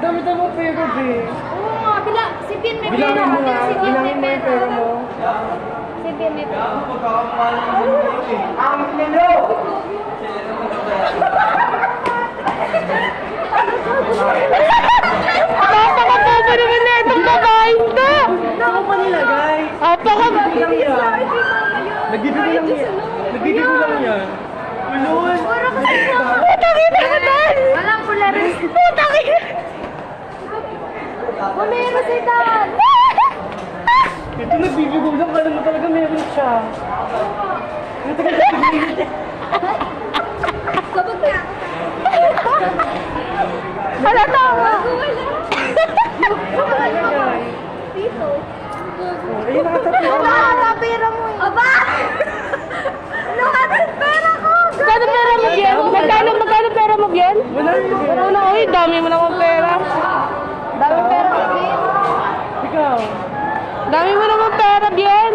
Dami-dami mo pera, be. Oo nga, si Bien may pera. Bilangin mo nga. Si Bien Bilangin mo may yung pera mo. Si Bien may pera. Ang lilo! Napaka-bobo naman na itong babae to. Saan pa nilagay? Napaka- Lang yan. Nagbibigo lang yan. Nagbibigo lang yan. Ulun! Putang ina ko dahil. Walang pularis. Putang ina. Bumero si Dan. Ito nagbibigo lang. Kala mo talaga meron siya. Sabag na. Halata ka. Dito. Ayun, nakatabi. Wala pera mo eh. Aba! Lumatas pera ko! Magkano pera mo, Bien? Magkano pera mo, Bien? Wala yun. Wala, uy, dami mo naman pera. Dami pera ko, Bien. Ikaw. Dami mo naman pera, Bien.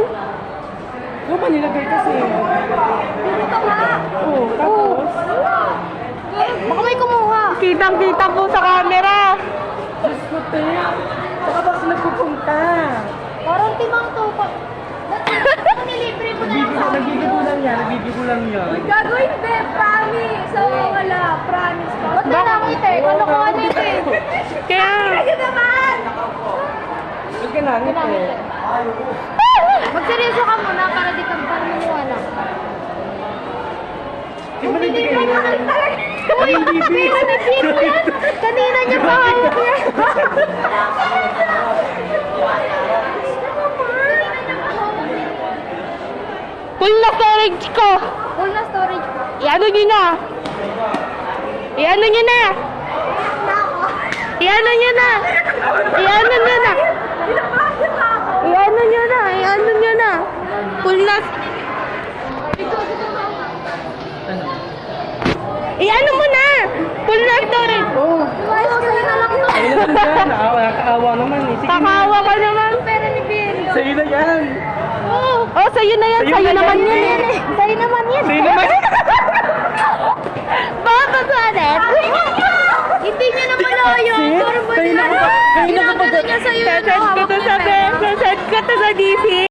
Saan pa nilagay kasi? Dito nga. Oo, tapos? Baka may kumuha. Kitang-kita po sa camera. Diyos ko, te. Saka ba sila pupunta? Parang timang to. Kung nilibre mo na lang sa akin Nagbibigo yun. lang yan. Nagbibigo lang yan. Gagawin, be, promise. So, wala, promise. Ba't na nakita eh? Kalokohan nito eh. Kaya, Kasi naman! Huwag ka nangit eh. Magseryoso ka muna para di kang paniniwala. Di ba nabigay mo? Uy, pinanipin mo yan! Kanina niya pa hawak yan! full na storage ko. Full na storage ko. Iano nyo na. Iano nyo na. Iano nyo na. Iano nyo na. Iano nyo na. Iano nyo na. Full na. Iano mo na. Full na storage. Oo. Ayos ka na lang to. Ayun naman dyan. Nakakaawa naman eh. Sige na. Kakawa ka naman. Pera ni Bill. Sa'yo na yan. Oh, sa'yo na yan. Sa'yo naman yun eh. Sa'yo naman yan. Sa'yo naman. Bakit sa atin? Hindi niya naman ayaw. Sis, Pero ba kayo niya? na kapag- Ginagano niya sa'yo yun. Sasend ko to sa GC.